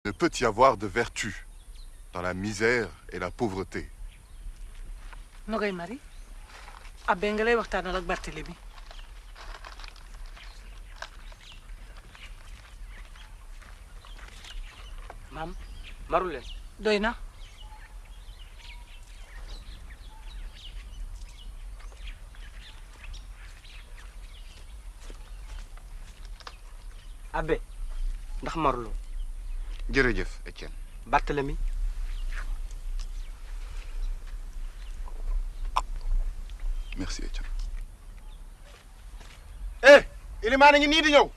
ne peut y avoir de vertu dans la misère et la pauvreté. Nogay Mari Abbé nga lay waxtaanal ak Barthélemy. maam maru leen. doy na. Abbé ndax maruloo. jërëjëf Étienne. Barthélemy. Merci Étienne. Ilimaan a ngi nii di ñëw.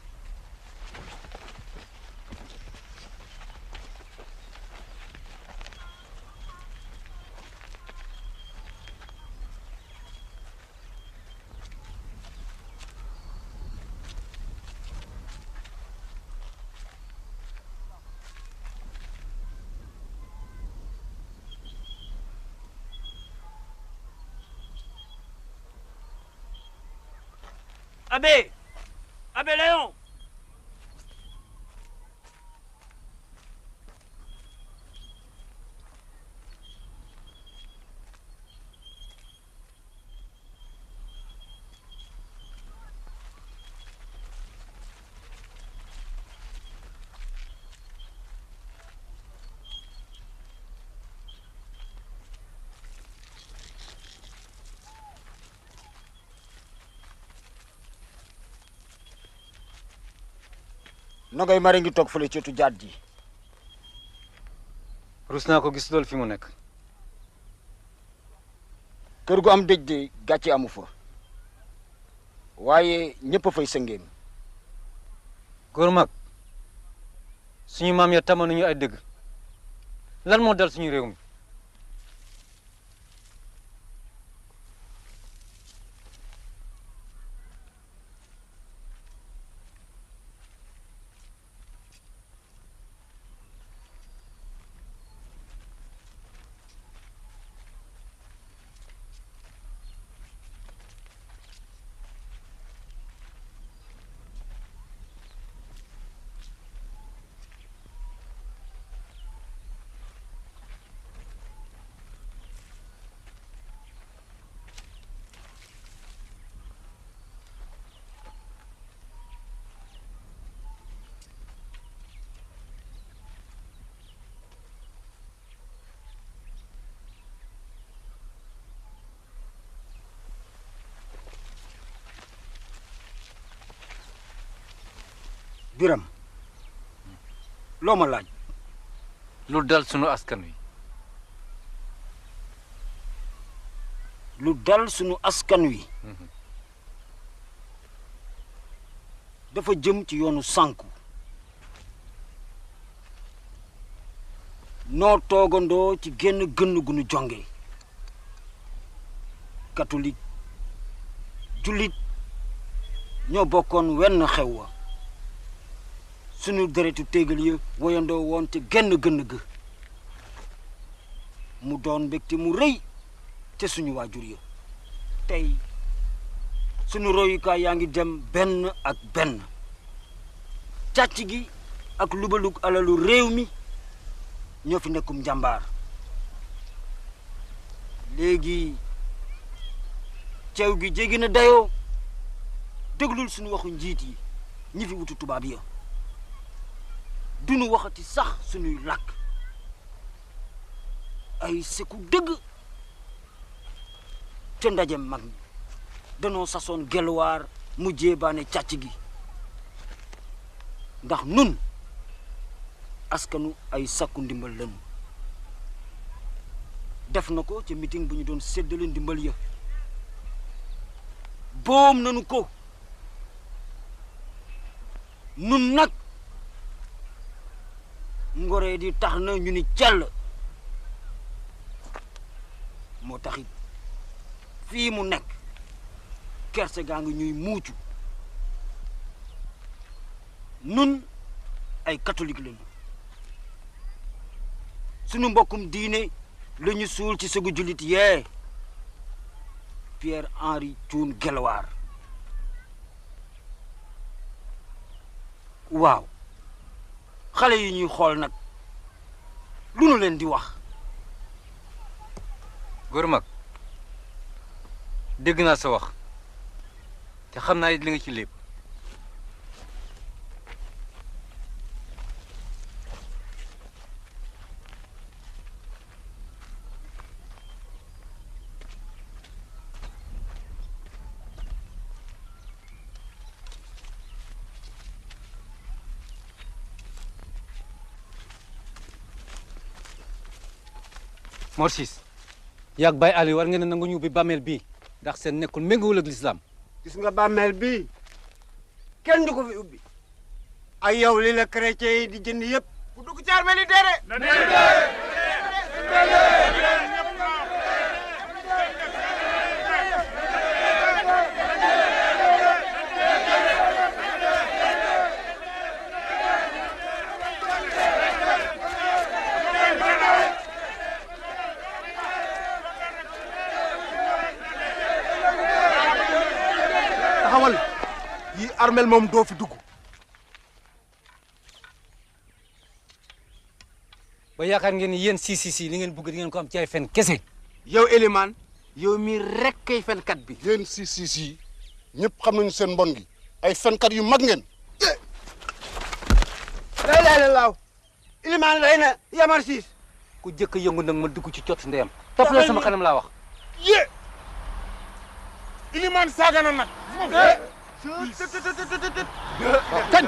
Abbé Abbé Léon. Nogay Mari ngi toog fële ci wetu jaat ji. rus naa ko gis loolu fi mu nekk. kër gu am dëj de gàcce amu fa waaye ñëpp a fay sëngéem. góor mag suñu maam ya tama nañu ay dëgg lan moo dal suñu réew mi. Biram loo ma laaj. lu dal sunu askan wi. lu dal sunu askan wi. dafa jëm ci yoonu sànku. noo toogandoo ci génn gënn gu nu jonge. catholique jullit ñoo bokkoon wenn xew wa. sunu deretu téegal yi woyandoo woon te genn gënn ga mu doon mbégte mu rëy te suñu waajur ya tey sunu royukaay yaa ngi dem benn ak benn càcc gi ak lubalug alalu réew mi ñoo fi nekkum njàmbaar léegi ceew gi jéggi na dayoo déglul suñu waxu njiit yi ñi fi wutu tubaab ya duñu waxati sax suñuy làkk ay seku dëgg te ndaje mag ñi danoo sasoon gelwaar mu jéebaane càcc gi ndax nun askanu ay sakku ndimbal lañu def na ko ci meeting bu ñu doon séddale ndimbal ya boom nanu ko nun nag ngoree di tax na ñu ni cell moo taxit fii mu nekk kerse gaa ngi ñuy muucu nun ay catholique lañu sunu mbokkum diine la ñu suul ci sëgu jullit yee Pierre Henri Thioune Gelwaar waaw xale yi ñuy xool nag lu nu leen di wax. góor mag dégg naa sa wax te xam naa li nga ci lépp. Mor Ciss yaag Baye Ali war ngeen a nangu ñu ubbi bàmmeel bii ndax seen nekkul méngoowul ak lislaam. gis nga bàmmeel bii kenn du ko fi ubbi ay yow li la chrétien yi di jënd yëpp bu dugg ci armeel yi dee taxawal yi armel moom doo fi dugg. ba yaakaar ngeen ni yéen si li ngeen bëgg di ngeen ko am ci ay fen kese. yow Elimane yow mii rek kay fenkat bi. yéen si ñëpp xam nañu seen mbon gi ay fenkat yu mag ngeen. lay lay la laaw Elimane rey na Yamar Ciss. ku jëkk yëngu nag ma dugg ci cot ndeyam. topp la sama kanam laa wax. yé Elimane saaga na nag. kañ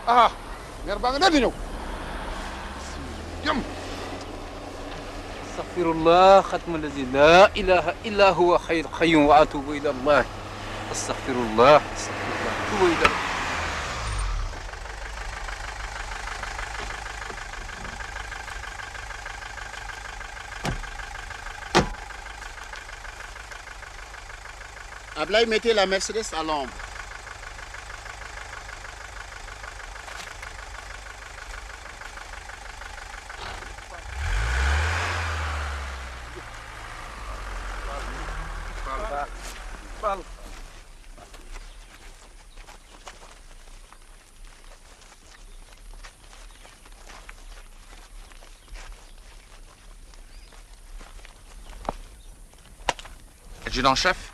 ah mer baa nga daal di ñëw jëm. astaghfirullah xatma allazi la ilaha illa huwa xayr qayyum wa atubu ila allah astaghfirullah atubu ila allah. Ablaye, mettez la Mercedes à l'ombre. Adjudant-chef.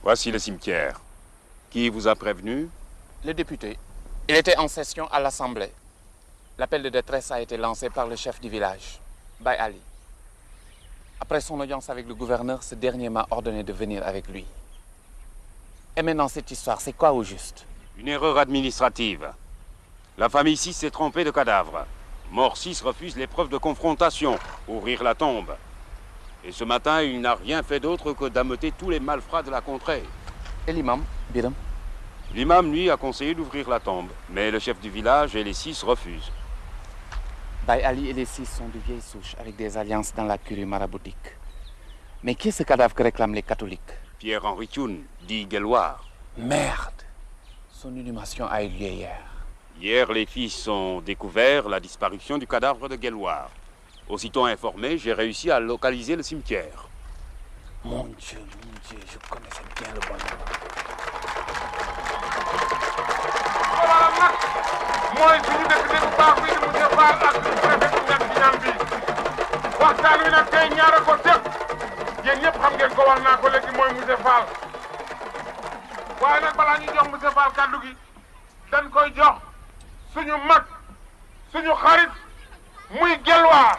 Voici le cimetière. Qui vous a prévenu? Le député. Il était en session à l'Assemblée. L'appel de détresse a été lancé par le chef du village, Baye Ali. Après son audience avec le gouverneur, ce dernier m'a ordonné de venir avec lui. Et maintenant, cette histoire, c'est quoi au juste? Une erreur administrative. La famille Ciss s'est trompée de cadavre. Mor Ciss refuse l'épreuve de confrontation, ouvrir la tombe. Et ce matin, il n'a rien fait d'autre que d'ameuter tous les malfrats de la contrée. Et l'imam, Biram? L'imam, lui, a conseillé d'ouvrir la tombe. Mais le chef du village et les Ciss refusent. Baye Ali et les Ciss sont de vieilles souches avec des alliances dans la curie maraboutique. Mais qui est ce cadavre que réclament les catholiques? Pierre-Henri Thioune, dit Guelwaar. Merde! Son inhumation a eu lieu hier. Hier, les fils ont découvert la disparition du cadavre de Guelwaar. Aussitôt informé, j'ai réussi à localiser le cimetière. Mon Dieu, je connaissais bien le bonheur. mooy suñu dëkk bi bu baax bi di monsieur Fall ak suñu préfet bu nekk ci ñaan bi waxtaan wi nag tey ñaara ko tëb yéen ñëpp xam ngeen ko wax naa ko léegi mooy monsieur Fall waaye nag balaa ñu jox monsieur Fall kàddu gi dañ koy jox suñu mag suñu xarit muy Guelwaar.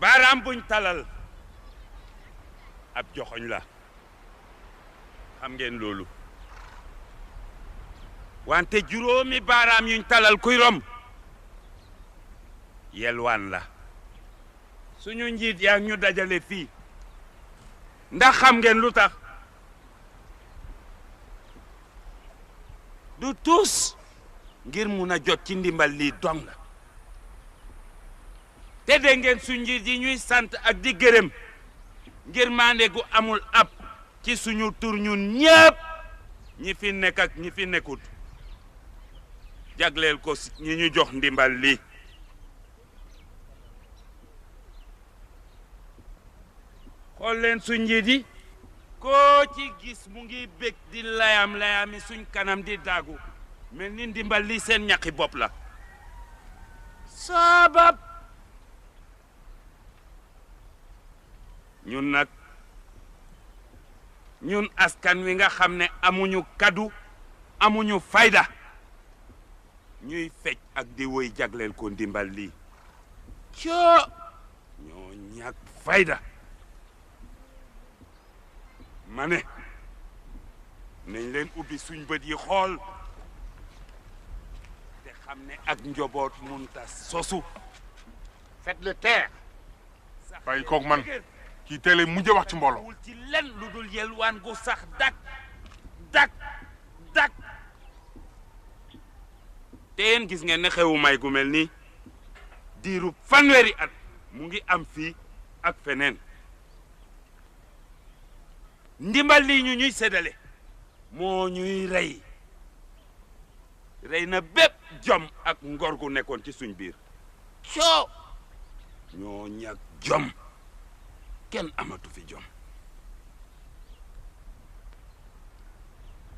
baaraam buñ talal ab joxoñ la xam ngeen loolu wante juróomi baaraam yuñ talal kuy rom yelwaan la suñu njiit yaa ñu dajale fii ndax xam ngeen lu tax du tus ngir mun a jot ci ndimbal lii dong la te dégg ngeen suñ njiit yi ñuy sant ak di gërëm ngir maande gu amul ab ci suñu tur ñun ñëpp ñi fi nekk ak ñi fi nekkut jagleel ko ñi ñu jox ndimbal lii xool leen suñ njiit yi koo ci gis mu ngi bég di layami suñ kanam di daagu mel ni ndimbal lii seen ñaqi bopp la sabab ñun nag ñun askan wi nga xam ne amuñu kaddu amuñu fayda ñuy fecc ak di woy jagleel ko ndimbal lii coo ñoo ñàkk fayda ma ne nañ leen ubbi suñ bët yi xool te xam ne ak njoboot munta sosu faites le taire bàyyi koog man kii teel a mujj wax ci mbooloo wul ci len lu dul yelwaan gu sax dak te yéen gis ngeen ne xewu may gu mel nii diiru fanweeri at mu ngi am fii ak feneen ndimbal lii ñu ñuy séddale moo ñuy rey na bépp jom ak ngor gu nekkoon ci suñ biir coo ñoo ñàkk jom kenn amatu fi jom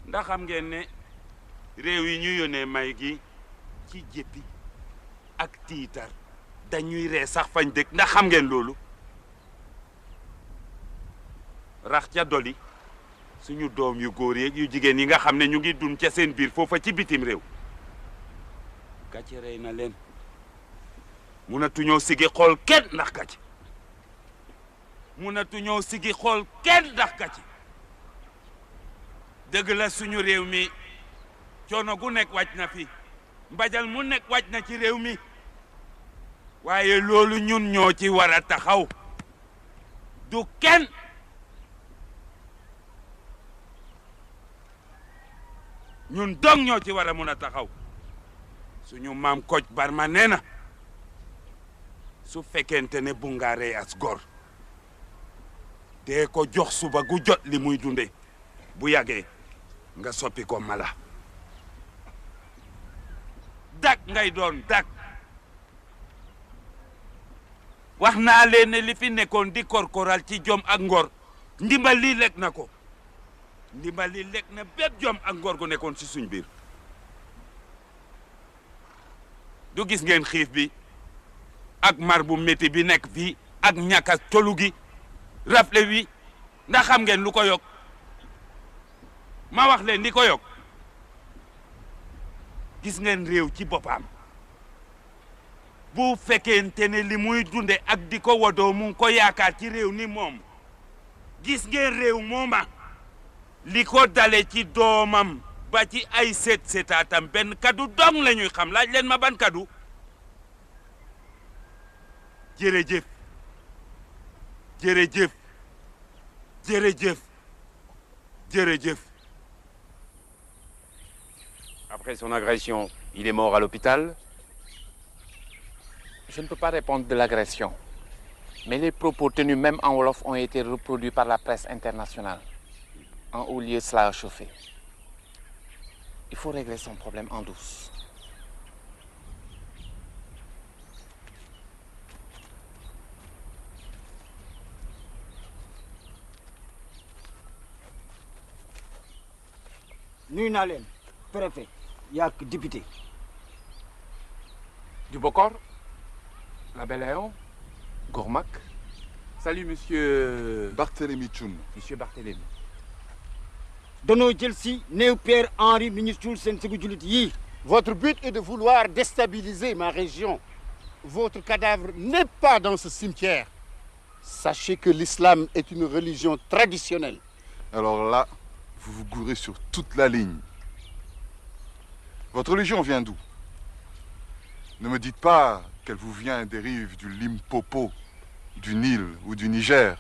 ndax xam ngeen ne réew yi ñu yónnee may gi ci jéppi ak tiitar dañuy ree sax fañ dëkk ndax xam ngeen loolu rax ca doli suñu doom yu góor yeeg yu jigéen yi nga xam ne ñu ngi dund ca seen biir foofa ci bitim réew gàcce rey na leen munatuñoo sigi xool kenn ndax gàcce munatuñoo sigi xool kenn ndax gàcce dëgg la suñu réew mi coono gu nekk wàcc na fi mbajal mu nekk wàcc na ci réew mi waaye loolu ñun ñoo ci war a taxaw du kenn ñun dong ñoo ci war a mun a taxaw suñu maam Kocc Barma nee na su fekkente ne bu nga rey as gor dee ko jox suba gu jot li muy dunde bu yàggee nga soppi ko mala dak ngay doon dak wax naa leen ne li fi nekkoon di korkoral ci jom ak ngor ndimbal lii lekk na ko ndimbal lii lekk na bépp jom ak ngor gu nekkoon ci suñ biir du gis ngeen xiif bi ak mar bu métti bi nekk fii ak ñàkk a tolu gi rafle wi ndax xam ngeen lu ko yokk ma wax leen li ko yokk gis ngeen réew ci boppam bu fekkente ne li muy dunde ak di ko wodoo mu ngi ko yaakaar ci réew ni moom gis ngeen réew mooma li ko dale ci doomam ba ci ay seetaatam benn kaddu dong la ñuy xam laaj leen ma ban kaddu jërëjëf jërëjëf jërëjëf jërëjëf. Après son agression, il est mort à l'hôpital. Je ne peux pas répondre de l'agression, mais les propos tenus même en wolof ont été reproduits par la presse internationale. En haut lieu, cela a chauffé. Il faut régler son problème en douce. nuyu naa leen préfet yaak député. Dubokor, l'abbé Léon, Gourmac. Salut, monsieur... Barthélemy Thioune. Monsieur Barthélemy. danoo jël si néew Pierre Henri mi ñu suul seen sigu julit yii. Votre but est de vouloir déstabiliser ma région. Votre cadavre n'est pas dans ce cimetière. Sachez que l'islam est une religion traditionnelle. Alors là, vous vous gourrez sur toute la ligne. Votre religion vient d'où? Ne me dites pas qu'elle vous vient des rives du Limpopo, du Nil ou du Niger.